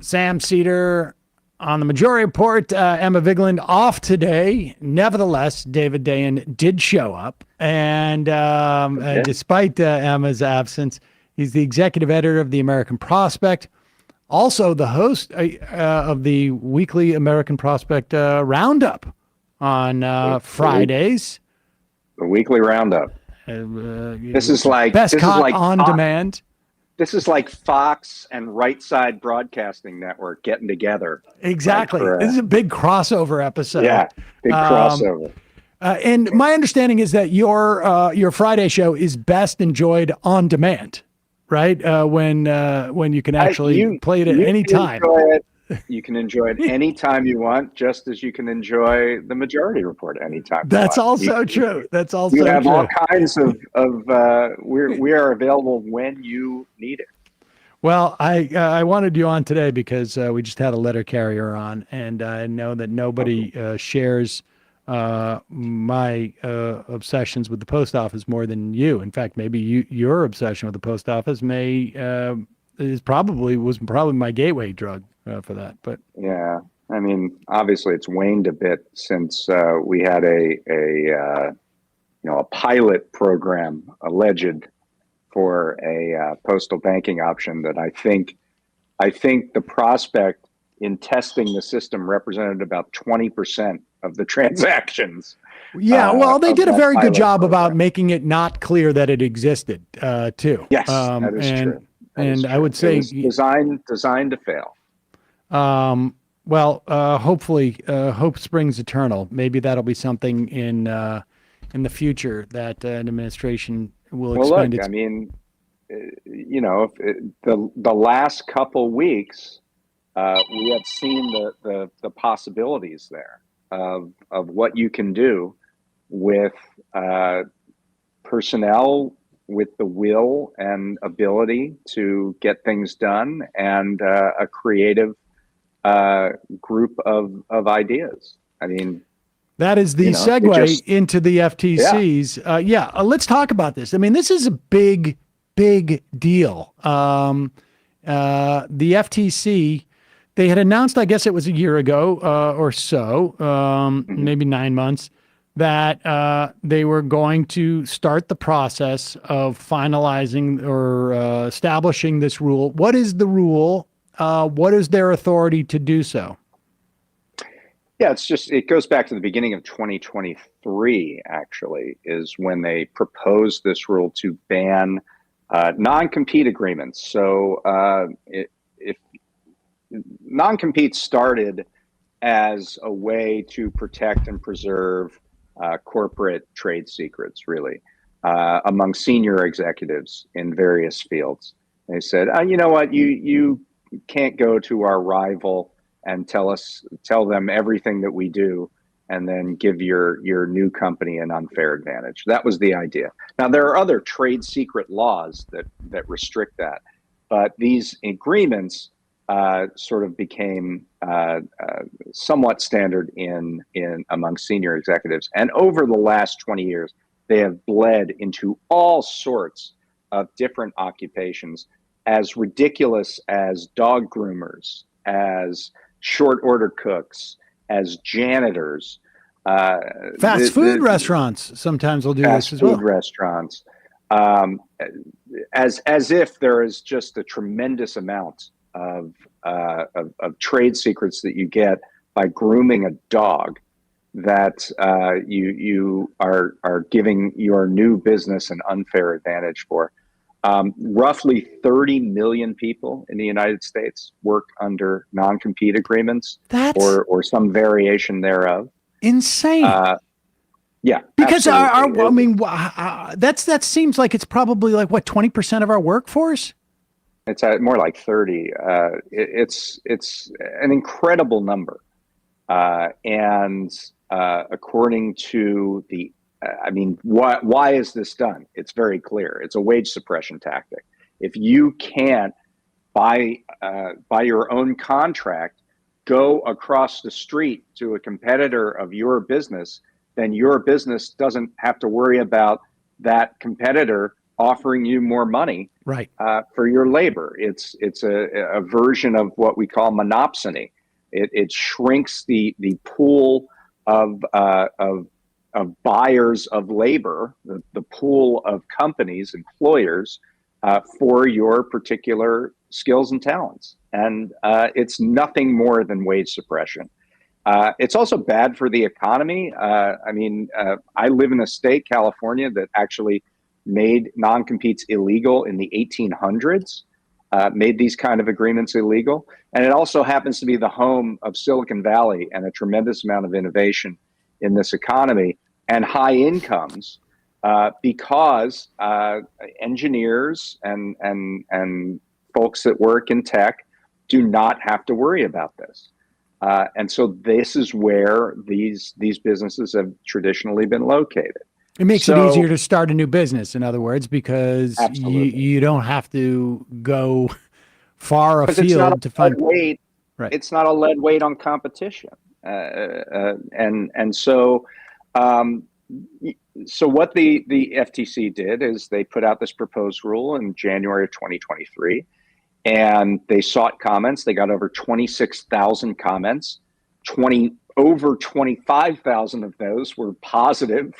Sam Seder on the Majority Report. Emma Vigeland off today. Nevertheless, David Dayen did show up. And despite Emma's absence, he's the executive editor of the American Prospect. Also the host of the weekly American Prospect Roundup on Fridays. The weekly Roundup. This is like on demand. This is like Fox and Right Side Broadcasting Network getting together. Exactly. This is a big crossover episode. Yeah, big crossover. And my understanding is that your Friday show is best enjoyed on demand, right? When you can actually play it at any time. You can enjoy it anytime you want, just as you can enjoy the Majority Report anytime. That's also true. That's also true. We have true. all kinds of we are available when you need it. Well, I wanted you on today because we just had a letter carrier on, and I know that nobody shares my obsessions with the post office more than you. In fact, maybe your obsession with the post office was probably my gateway drug for that. But yeah, I mean, obviously it's waned a bit since we had a pilot program alleged for a postal banking option that I think the prospect in testing the system represented about 20% of the transactions. Yeah, well, they did a very good job about making it not clear that it existed, too. Yes, that is true. And I would say designed to fail. Hopefully, hope springs eternal. Maybe that'll be something in the future that an administration will expend. Look, I mean, the last couple weeks, we have seen the possibilities there of what you can do with personnel with the will and ability to get things done, and a creative group of ideas. I mean, that is the segue into the FTC's. Let's talk about this. I mean, this is a big deal. The FTC, they had announced, I guess it was a year ago or so, maybe 9 months, that they were going to start the process of finalizing or establishing this rule. What is the rule? What is their authority to do so? Yeah, it goes back to the beginning of 2023, actually, is when they proposed this rule to ban non-compete agreements. So if non-compete started as a way to protect and preserve corporate trade secrets, really, among senior executives in various fields. They said, you know what, you can't go to our rival and tell them everything that we do, and then give your new company an unfair advantage. That was the idea. Now, there are other trade secret laws that restrict that, but these agreements sort of became somewhat standard in among senior executives. And over the last 20 years, they have bled into all sorts of different occupations, as ridiculous as dog groomers, as short order cooks, as janitors. Fast food restaurants sometimes will do this as well. Fast food restaurants. As if there is just a tremendous amount of trade secrets that you get by grooming a dog, that you are giving your new business an unfair advantage for. Roughly 30 million people in the United States work under non-compete agreements or some variation thereof. Insane. Yeah, because that seems like it's probably like what, 20% of our workforce? It's more like 30. It's an incredible number, and according to the. I mean, why is this done? It's very clear. It's a wage suppression tactic. If you can't, by your own contract, go across the street to a competitor of your business, then your business doesn't have to worry about that competitor offering you more money Right. for your labor. It's a version of what we call monopsony. It shrinks the pool of buyers of labor, the pool of companies, employers, for your particular skills and talents. And it's nothing more than wage suppression. It's also bad for the economy. I live in a state, California, that actually made non-competes illegal in the 1800s, made these kind of agreements illegal. And it also happens to be the home of Silicon Valley and a tremendous amount of innovation in this economy and high incomes, because engineers and folks that work in tech do not have to worry about this. And so this is where these businesses have traditionally been located. It makes it easier to start a new business, in other words, because you don't have to go far afield to find. Right. It's not a lead weight on competition, and so what the FTC did is they put out this proposed rule in January of 2023, and they sought comments. They got over 26,000 comments. Over 25,000 of those were positive.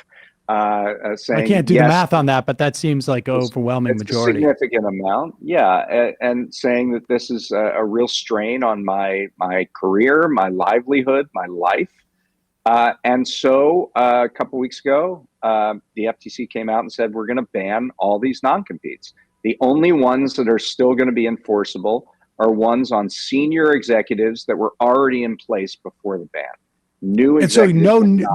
Saying, I can't do the math on that, but that seems like an overwhelming majority. A significant amount, yeah, and saying that this is a real strain on my career, my livelihood, my life. And so a couple weeks ago, the FTC came out and said, we're going to ban all these non-competes. The only ones that are still going to be enforceable are ones on senior executives that were already in place before the ban. And so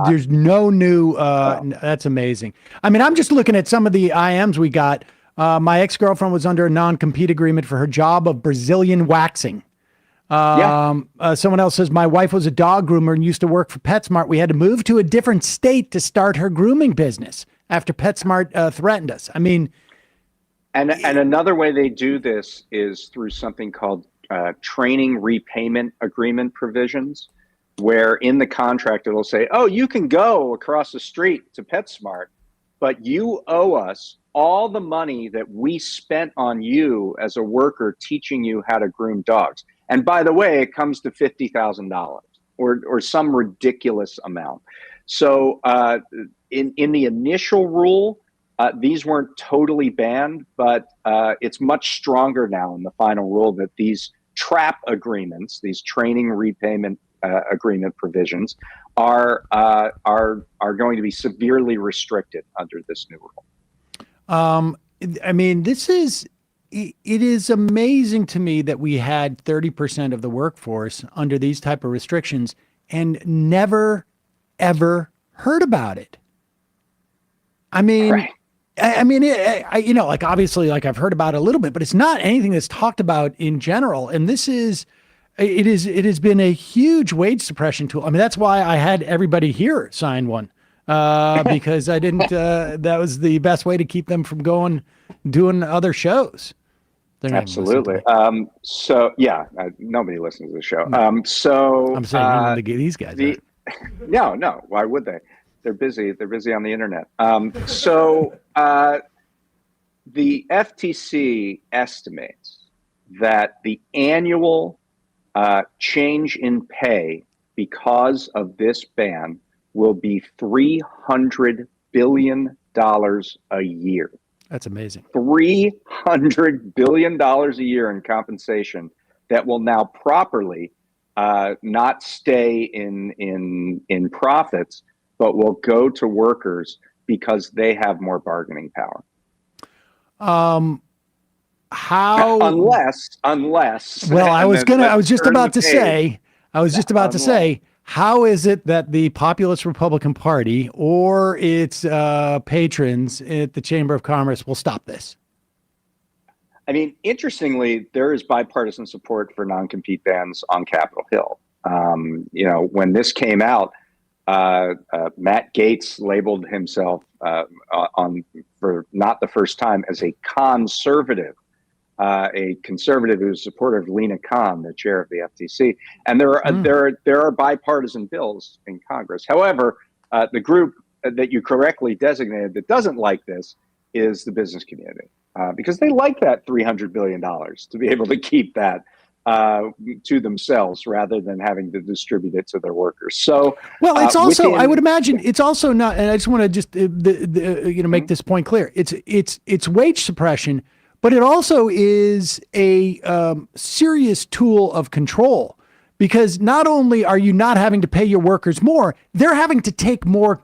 there's no new, that's amazing. I mean, I'm just looking at some of the IMs we got. My ex-girlfriend was under a non-compete agreement for her job of Brazilian waxing. Someone else says, my wife was a dog groomer and used to work for PetSmart. We had to move to a different state to start her grooming business after PetSmart threatened us. I mean, and another way they do this is through something called training repayment agreement provisions, where in the contract it'll say, oh, you can go across the street to PetSmart, but you owe us all the money that we spent on you as a worker teaching you how to groom dogs. And by the way, it comes to $50,000 or some ridiculous amount. So in the initial rule, these weren't totally banned, but it's much stronger now in the final rule that these trap agreements, these training repayment agreement provisions are going to be severely restricted under this new rule. I mean, it is amazing to me that we had 30% of the workforce under these type of restrictions and never, ever heard about it. I mean, right. Like obviously, like I've heard about it a little bit, but it's not anything that's talked about in general. And it has been a huge wage suppression tool. I mean, that's why I had everybody here sign one, because I didn't, that was the best way to keep them from doing other shows. Absolutely. So yeah, nobody listens to the show. So I'm saying these guys. No, why would they? They're busy. They're busy on the internet. The FTC estimates that the annual change in pay because of this ban will be $300 billion a year. That's amazing. $300 billion a year in compensation that will now properly not stay in profits, but will go to workers because they have more bargaining power. How? Unless. Well, I was just about to say, how is it that the populist Republican Party or its patrons at the Chamber of Commerce will stop this? I mean, interestingly, there is bipartisan support for non-compete bans on Capitol Hill. When this came out, Matt Gaetz labeled himself for not the first time as a conservative who's a supporter of Lena Khan, the chair of the FTC. And there are bipartisan bills in Congress. However, the group that you correctly designated that doesn't like this is the business community, because they like that $300 billion to be able to keep that to themselves rather than having to distribute it to their workers. So, well, it's also, I would imagine, it's also not, and I just want to just make this point clear. It's wage suppression, but it also is a serious tool of control, because not only are you not having to pay your workers more, they're having to take more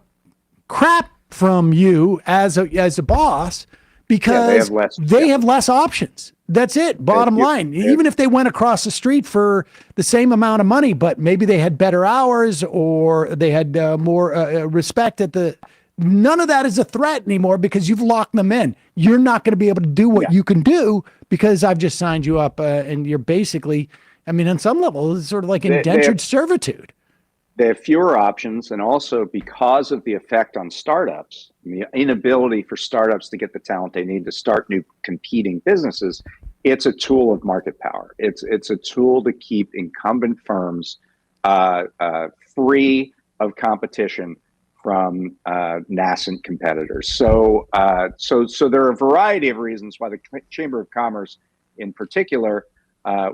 crap from you as a boss, because they have less options. That's it. Bottom line. Even if they went across the street for the same amount of money, but maybe they had better hours or they had more respect none of that is a threat anymore, because you've locked them in. You're not going to be able to do what you can do because I've just signed you up, and you're basically, I mean, on some level, it's sort of like indentured servitude. They have fewer options, and also because of the effect on startups, the inability for startups to get the talent they need to start new competing businesses, it's a tool of market power. It's a tool to keep incumbent firms free of competition from nascent competitors. So there are a variety of reasons why the Chamber of Commerce, in particular,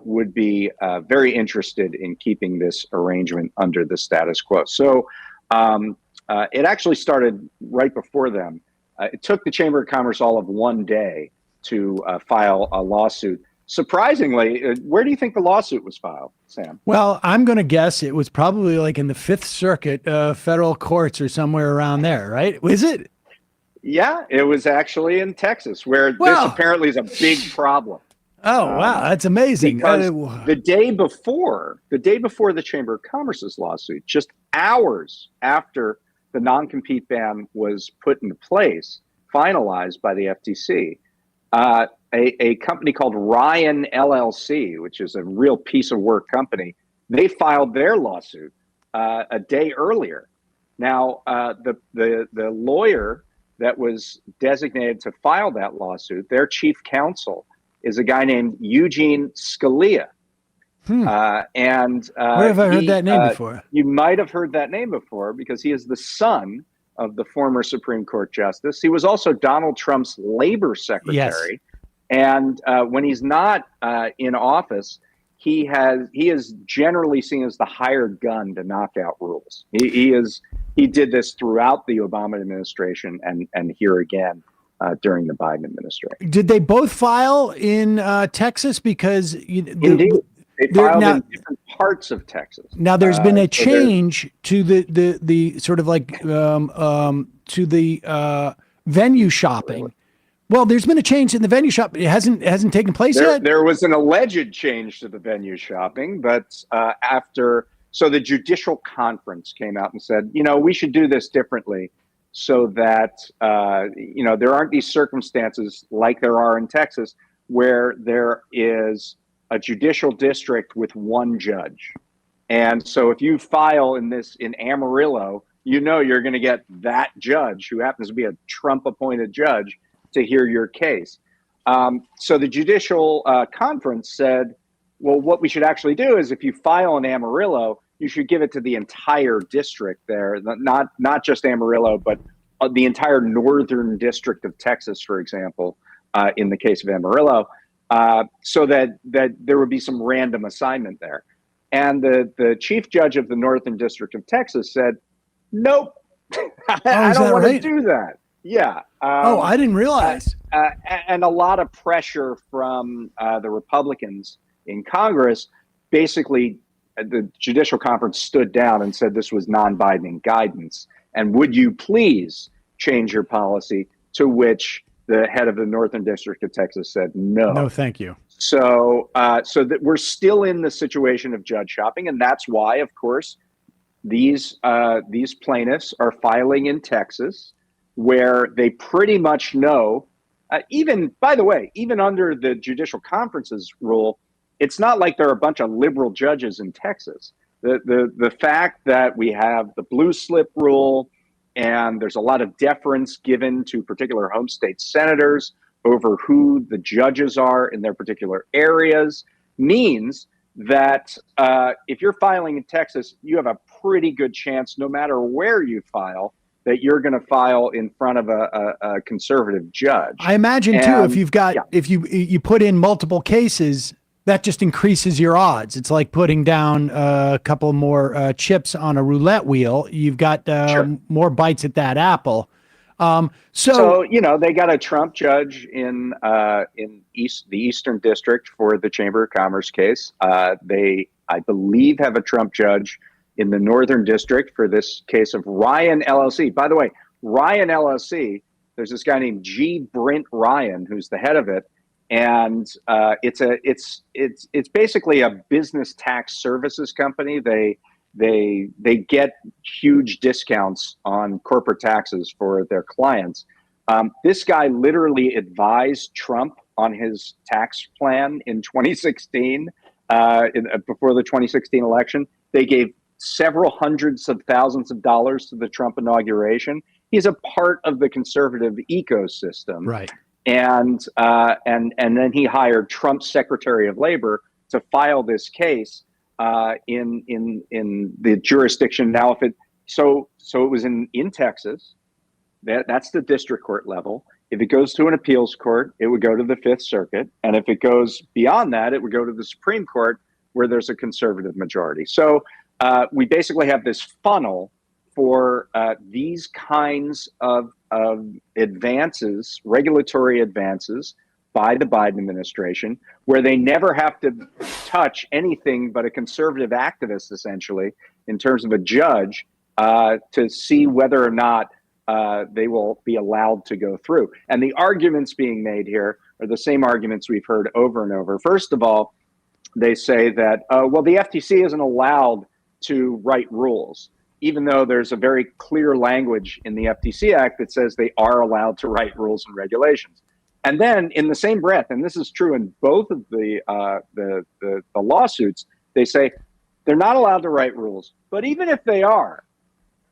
would be very interested in keeping this arrangement under the status quo. So it actually started right before them. It took the Chamber of Commerce all of one day to file a lawsuit. Surprisingly, where do you think the lawsuit was filed, Sam? Well, I'm going to guess it was probably like in the Fifth Circuit federal courts or somewhere around there, right? Was it? Yeah, it was actually in Texas, where this apparently is a big problem. Oh, wow. That's amazing. Because the day before the Chamber of Commerce's lawsuit, just hours after the non-compete ban was put into place, finalized by the FTC, a company called Ryan LLC, which is a real piece of work company, they filed their lawsuit a day earlier. Now, the lawyer that was designated to file that lawsuit, their chief counsel, is a guy named Eugene Scalia. Where have I heard that name before? You might have heard that name before, because he is the son of the former Supreme Court Justice. He was also Donald Trump's labor secretary. Yes. And when he's not in office, he is generally seen as the hired gun to knock out rules. He did this throughout the Obama administration and here again during the Biden administration. Did they both file in Texas? Because indeed, they filed in different parts of Texas. Now, there's been a change to the sort of like to the venue shopping. Well, there's been a change in the venue shop. It hasn't taken place yet. There was an alleged change to the venue shopping, but so the Judicial Conference came out and said, we should do this differently, so that there aren't these circumstances like there are in Texas, where there is a judicial district with one judge. And so if you file in Amarillo, you're going to get that judge, who happens to be a Trump-appointed judge, to hear your case. So the Judicial Conference said, well, what we should actually do is, if you file in Amarillo, you should give it to the entire district there, not just Amarillo, but the entire northern district of Texas, for example, in the case of Amarillo, so that there would be some random assignment there. And the chief judge of the Northern District of Texas said, nope, I don't want to do that. Yeah. I didn't realize. And a lot of pressure from the Republicans in Congress. Basically, the Judicial Conference stood down and said this was non-binding guidance. And would you please change your policy? To which the head of the Northern District of Texas said, no. No, thank you. So that we're still in the situation of judge shopping. And that's why, of course, these plaintiffs are filing in Texas, where they pretty much know, even under the Judicial Conference's rule, it's not like there are a bunch of liberal judges in Texas. The fact that we have the blue slip rule, and there's a lot of deference given to particular home state senators over who the judges are in their particular areas, means that if you're filing in Texas, you have a pretty good chance, no matter where you file, that you're going to file in front of a conservative judge. I imagine too, if you've got, if you put in multiple cases, that just increases your odds. It's like putting down a couple more chips on a roulette wheel. You've got more bites at that apple. So they got a Trump judge in the Eastern District for the Chamber of Commerce case. They, I believe, have a Trump judge in the Northern District for this case of Ryan LLC. By the way, Ryan LLC, there's this guy named G. Brent Ryan who's the head of it. And it's basically a business tax services company. They get huge discounts on corporate taxes for their clients. This guy literally advised Trump on his tax plan in 2016, before the 2016 election. They gave several hundreds of thousands of dollars to the Trump inauguration. He's a part of the conservative ecosystem. Right. And then he hired Trump's Secretary of Labor to file this case in the jurisdiction. Now, so it was in Texas. That's the district court level. If it goes to an appeals court, it would go to the Fifth Circuit, and if it goes beyond that, it would go to the Supreme Court, where there's a conservative majority. So we basically have this funnel for these kinds of advances, regulatory advances by the Biden administration, where they never have to touch anything but a conservative activist, essentially, in terms of a judge, to see whether or not they will be allowed to go through. And the arguments being made here are the same arguments we've heard over and over. First of all, they say that, well, the FTC isn't allowed to write rules, even though there's a very clear language in the FTC Act that says they are allowed to write rules and regulations. And then in the same breath, and this is true in both of the lawsuits, they say they're not allowed to write rules. But even if they are,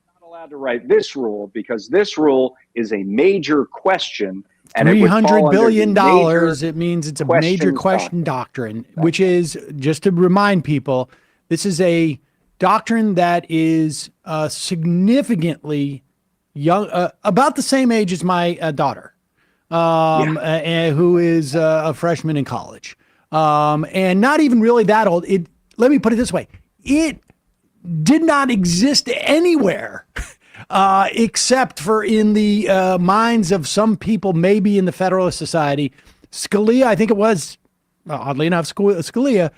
they're not allowed to write this rule, because this rule is a major question. And $300 billion, it means it's a major question doctrine, which is, just to remind people, this is a doctrine that is significantly young, about the same age as my daughter, who is a freshman in college, and not even really that old. Let me put it this way. It did not exist anywhere except for in the minds of some people, maybe in the Federalist Society. Scalia, I think it was, oddly enough, Scalia,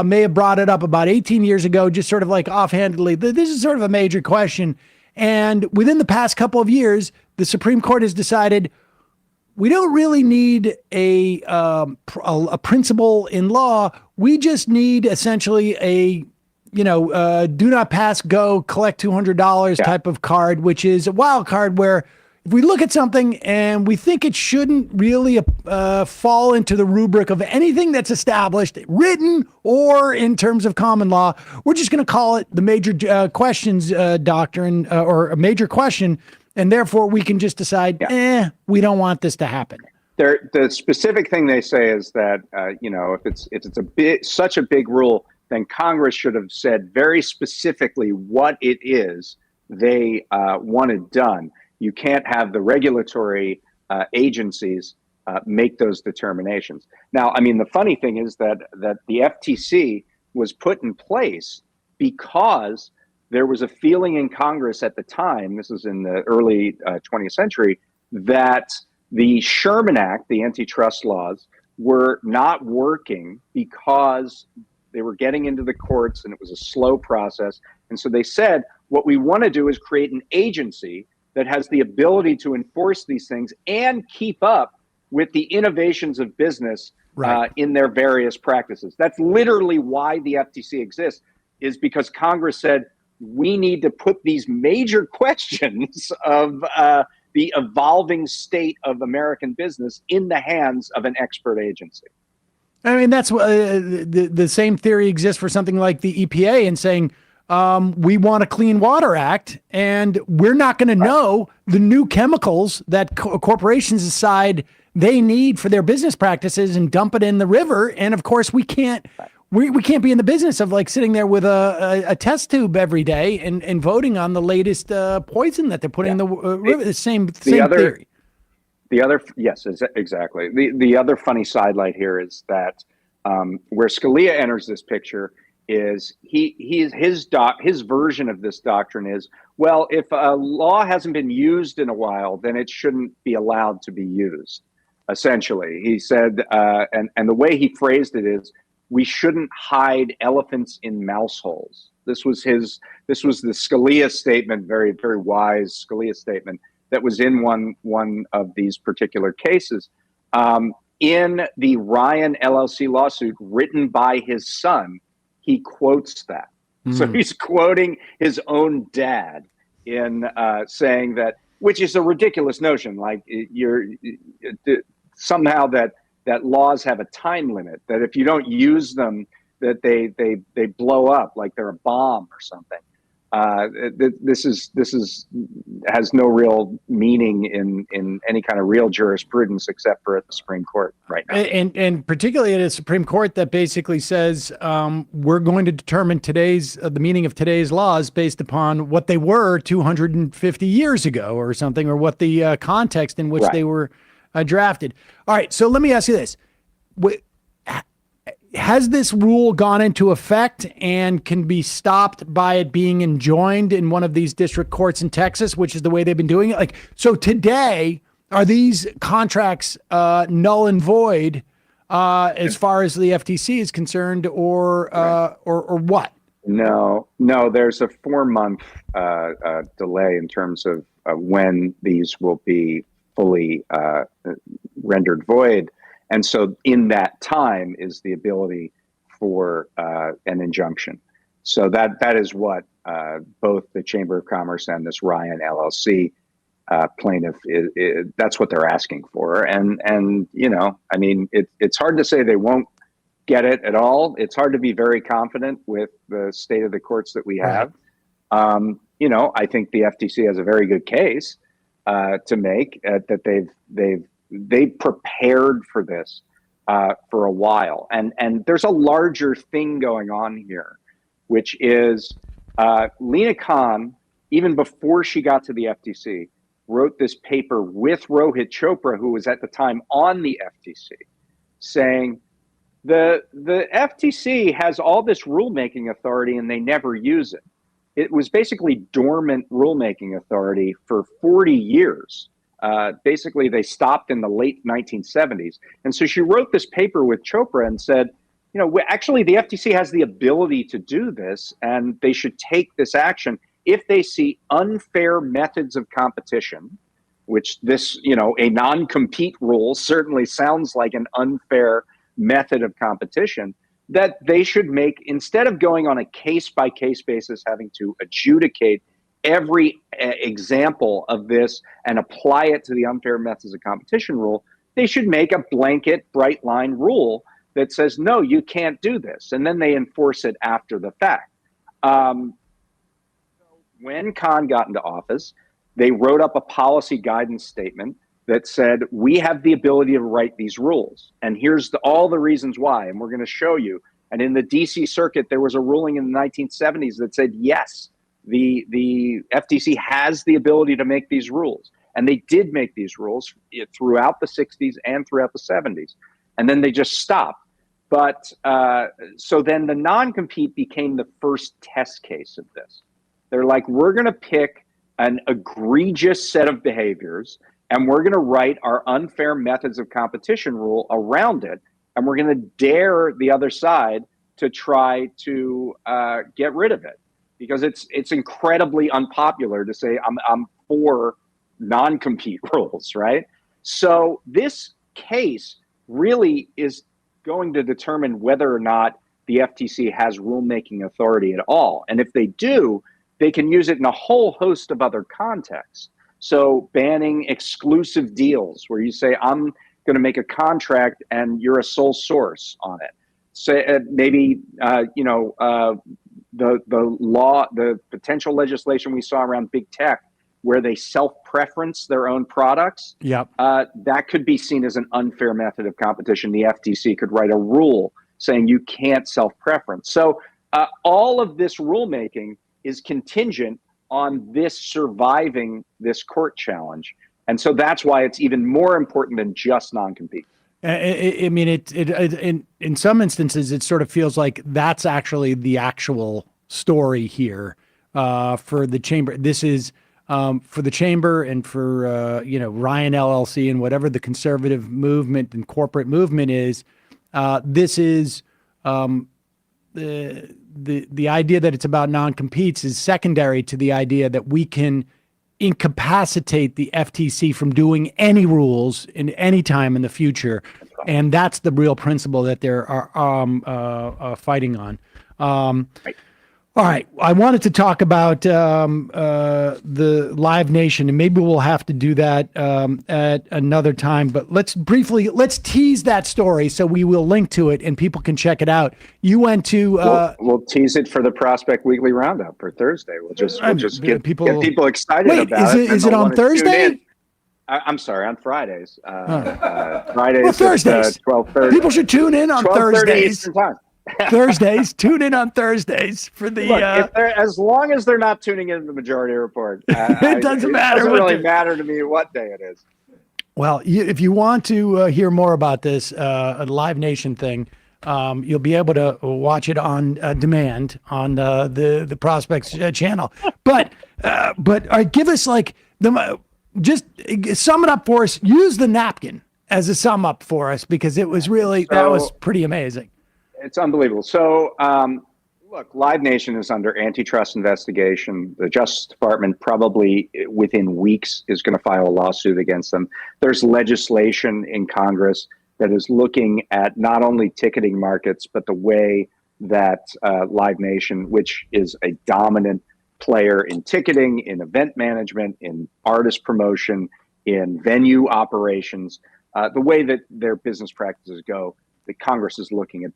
may have brought it up about 18 years ago, just sort of like offhandedly. This is sort of a major question. And within the past couple of years, the Supreme Court has decided we don't really need a principle in law. We just need essentially a, do not pass, go, collect $200 type of card, which is a wild card where if we look at something and we think it shouldn't really fall into the rubric of anything that's established, written, or in terms of common law, we're just going to call it the major questions doctrine, or a major question, and therefore we can just decide, we don't want this to happen. The specific thing they say is that if it's such a big rule, then Congress should have said very specifically what it is they wanted done. You can't have the regulatory agencies make those determinations. Now, I mean, the funny thing is that the FTC was put in place because there was a feeling in Congress at the time, this is in the early 20th century, that the Sherman Act, the antitrust laws, were not working because they were getting into the courts and it was a slow process. And so they said, what we want to do is create an agency that has the ability to enforce these things and keep up with the innovations of business in their various practices. That's literally why the FTC exists, is because Congress said, we need to put these major questions of the evolving state of American business in the hands of an expert agency. I mean, that's the same theory exists for something like the EPA and saying, we want a Clean Water Act, and we're not going to know the new chemicals that corporations decide they need for their business practices and dump it in the river. And of course, we can't we can't be in the business of like sitting there with a test tube every day and voting on the latest poison that they're putting in the river. The same theory. The other, yes, exactly. The other funny sidelight here is that where Scalia enters this picture is his version of this doctrine is, well, if a law hasn't been used in a while, then it shouldn't be allowed to be used. Essentially, he said, and the way he phrased it is, we shouldn't hide elephants in mouse holes. This was the Scalia statement, very, very wise Scalia statement that was in one of these particular cases. In the Ryan LLC lawsuit written by his son, he quotes that. So he's quoting his own dad in saying that, which is a ridiculous notion. Like somehow that laws have a time limit, that if you don't use them, that they blow up like they're a bomb or something. This has no real meaning in any kind of real jurisprudence except for at the Supreme Court right now. And particularly at a Supreme Court that basically says we're going to determine the meaning of today's laws based upon what they were 250 years ago or something, or what the context in which they were drafted. All right, so let me ask you this. Has this rule gone into effect and can be stopped by it being enjoined in one of these district courts in Texas, which is the way they've been doing it? Like, so today, are these contracts null and void as far as the FTC is concerned, or what? No, there's a 4-month delay in terms of when these will be fully rendered void. And so in that time is the ability for an injunction. So that is what both the Chamber of Commerce and this Ryan LLC plaintiff, that's what they're asking for. And you know, I mean, it's hard to say they won't get it at all. It's hard to be very confident with the state of the courts that we have. You know, I think the FTC has a very good case to make that they've prepared for this for a while. And there's a larger thing going on here, which is Lina Khan, even before she got to the FTC, wrote this paper with Rohit Chopra, who was at the time on the FTC, saying the FTC has all this rulemaking authority and they never use it. It was basically dormant rulemaking authority for 40 years. Basically, they stopped in the late 1970s. And so she wrote this paper with Chopra and said, you know, actually, the FTC has the ability to do this, and they should take this action if they see unfair methods of competition, which this, you know, a non-compete rule certainly sounds like an unfair method of competition, that they should make, instead of going on a case-by-case basis, having to adjudicate every example of this and apply it to the unfair methods of competition rule, they should make a blanket bright line rule that says, no, you can't do this. And then they enforce it after the fact. When Khan got into office, they wrote up a policy guidance statement that said, we have the ability to write these rules. And here's all the reasons why, and we're going to show you. And in the DC circuit, there was a ruling in the 1970s that said, yes, the FTC has the ability to make these rules. And they did make these rules throughout the 60s and throughout the 70s. And then they just stopped. But so then the non-compete became the first test case of this. They're like, we're going to pick an egregious set of behaviors, and we're going to write our unfair methods of competition rule around it. And we're going to dare the other side to try to get rid of it. Because it's incredibly unpopular to say I'm for non-compete rules, right? So this case really is going to determine whether or not the FTC has rulemaking authority at all. And if they do, they can use it in a whole host of other contexts. So banning exclusive deals where you say, I'm going to make a contract and you're a sole source on it. So maybe, the potential legislation we saw around big tech, where they self-preference their own products, that could be seen as an unfair method of competition. The FTC could write a rule saying you can't self-preference. So all of this rulemaking is contingent on this surviving this court challenge. And so that's why it's even more important than just non-compete. I mean, in some instances, it sort of feels like that's actually the actual story here for the chamber. This is for the chamber and for Ryan LLC and whatever the conservative movement and corporate movement is. This is the idea that it's about non-competes is secondary to the idea that we can incapacitate the FTC from doing any rules in any time in the future. And that's the real principle that they're fighting on. Right. All right. I wanted to talk about the Live Nation, and maybe we'll have to do that at another time. But let's tease that story so we will link to it and people can check it out. You went to we'll tease it for the Prospect Weekly Roundup for Thursday. We'll just get people excited about it. Is it on Thursday? I'm sorry, on Fridays. Fridays Thursdays. 12:30. People should tune in on Thursdays. Eastern time. Thursdays. Tune in on Thursdays for the. Look, as long as they're not tuning in to the Majority Report, it doesn't matter. It doesn't really matter to me what day it is. Well, if you want to hear more about this Live Nation thing, you'll be able to watch it on demand on the Prospects channel. But give us just sum it up for us. Use the napkin as a sum up for us because it was really that was pretty amazing. It's unbelievable. So, look, Live Nation is under antitrust investigation. The Justice Department probably within weeks is going to file a lawsuit against them. There's legislation in Congress that is looking at not only ticketing markets, but the way that Live Nation, which is a dominant player in ticketing, in event management, in artist promotion, in venue operations, the way that their business practices go, the Congress is looking at,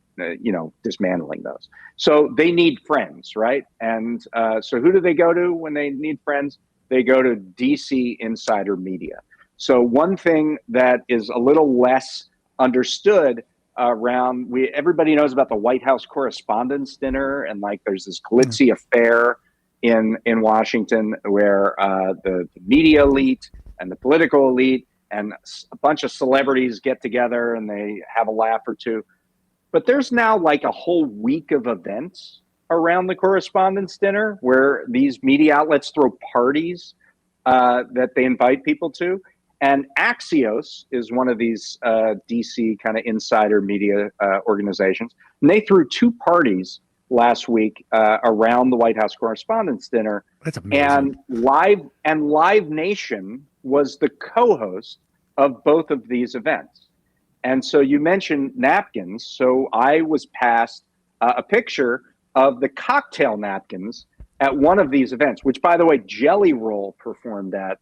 dismantling those. So they need friends, right? And so who do they go to when they need friends? They go to DC insider media. So one thing that is a little less understood around, everybody knows about the White House Correspondents' Dinner, and there's this glitzy affair in Washington where the media elite and the political elite and a bunch of celebrities get together and they have a laugh or two. But there's now a whole week of events around the Correspondents' Dinner where these media outlets throw parties that they invite people to. And Axios is one of these DC kind of insider media organizations. And they threw two parties last week around the White House Correspondents' Dinner. That's amazing. And Live Nation was the co-host of both of these events. And so you mentioned napkins. So I was passed a picture of the cocktail napkins at one of these events, which, by the way, Jelly Roll performed at,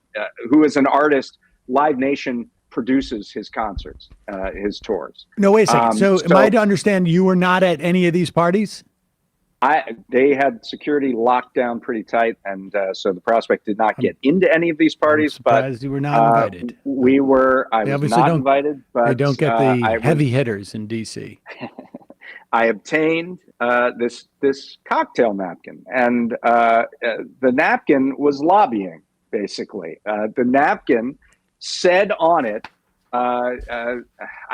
who is an artist. Live Nation produces his concerts, his tours. No, wait a second. So am I to understand you were not at any of these parties? They had security locked down pretty tight, and so the Prospect did not get into any any of these parties. But you were not invited. I was not invited. But they don't get the heavy hitters in DC. I obtained this cocktail napkin, and the napkin was lobbying. Basically, the napkin said on it. I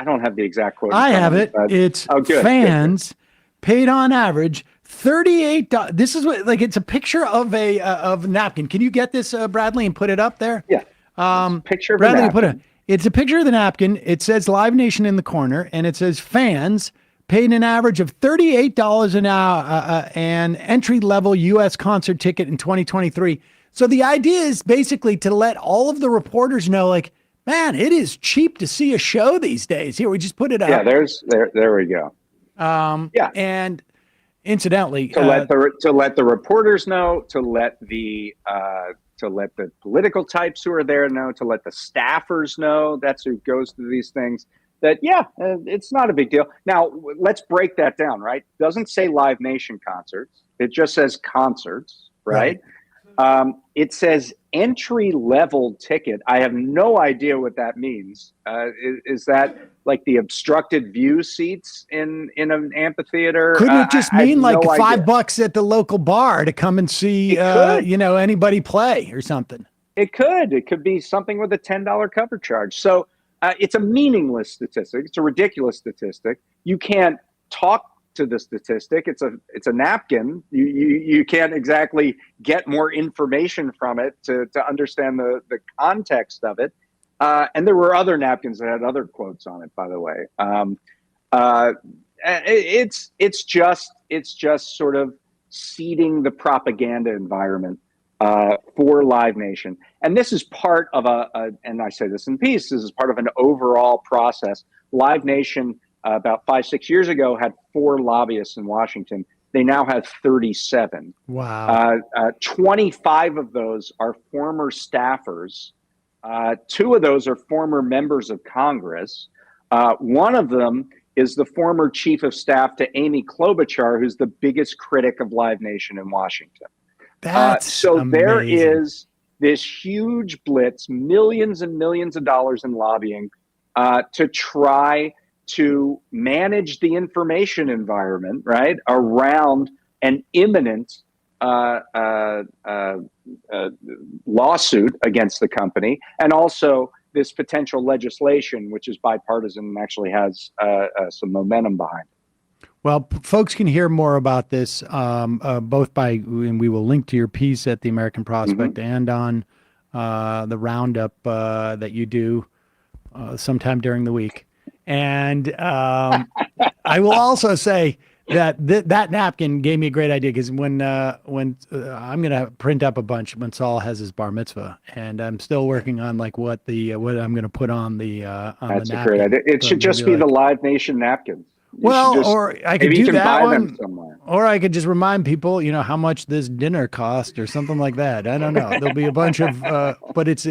don't have the exact quote. I have it. It's fans paid on average $38. This is what it's a picture of a napkin. Can you get this, Bradley, and put it up there? Yeah. Picture of Bradley, a napkin. It's a picture of the napkin. It says Live Nation in the corner, and it says fans paid an average of $38 an hour an entry-level U.S. concert ticket in 2023. So the idea is basically to let all of the reporters know, man, it is cheap to see a show these days. Here, we just put it up. Yeah, there we go. And incidentally, to let the reporters know, to let the political types who are there know, to let the staffers know, that's who goes to these things, that it's not a big deal. Now let's break that down, right? It doesn't say Live Nation concerts, it just says concerts, right? It says entry-level ticket. I have no idea what that means. Is that like the obstructed view seats in an amphitheater? Couldn't it just I have mean like no idea. $5 at the local bar to come and see, It could. anybody play or something? It could. It could be something with a $10 cover charge. So it's a meaningless statistic. It's a ridiculous statistic. You can't talk to the statistic. It's a napkin. You can't exactly get more information from it to understand the context of it. And there were other napkins that had other quotes on it, by the way. It's just sort of seeding the propaganda environment for Live Nation. And this is part of and I say this in peace, this is part of an overall process. Live Nation, about 5-6 years ago, had 4 lobbyists in Washington. They now have 37. Wow. 25 of those are former staffers. 2 of those are former members of Congress. One of them is the former chief of staff to Amy Klobuchar, who's the biggest critic of Live Nation in Washington. That's so amazing. There is this huge blitz, millions and millions of dollars in lobbying to try to manage the information environment, right, around an imminent lawsuit against the company, and also this potential legislation, which is bipartisan and actually has some momentum behind it. Well, folks can hear more about this both and we will link to your piece at the American Prospect and on the roundup that you do sometime during the week. And I will also say that that napkin gave me a great idea, because when I'm going to print up a bunch when Saul has his bar mitzvah, and I'm still working on like what I'm going to put on the on That's the napkin. a great idea. It should just be the Live Nation napkins. Or I could do that one, somewhere. Or I could just remind people, how much this dinner cost or something like that. I don't know. There'll be a bunch of, but it's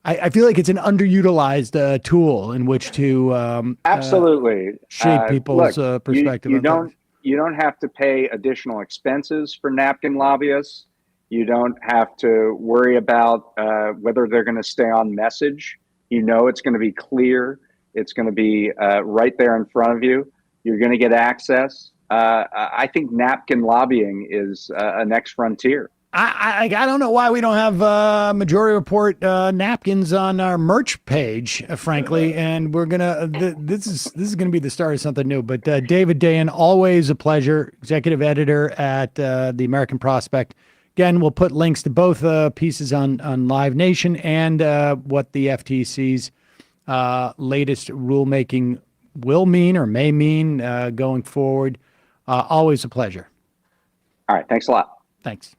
I feel like it's an underutilized tool in which to absolutely shape people's perspective. You don't have to pay additional expenses for napkin lobbyists. You don't have to worry about whether they're going to stay on message. It's going to be clear. It's going to be right there in front of you. You're going to get access. I think napkin lobbying is a next frontier. I don't know why we don't have Majority Report napkins on our merch page, frankly. And we're gonna this is gonna be the start of something new. But David Dayen, always a pleasure. Executive editor at the American Prospect. Again, we'll put links to both pieces on Live Nation and what the FTC's latest rulemaking will mean or may mean going forward. Always a pleasure. All right. Thanks a lot. Thanks.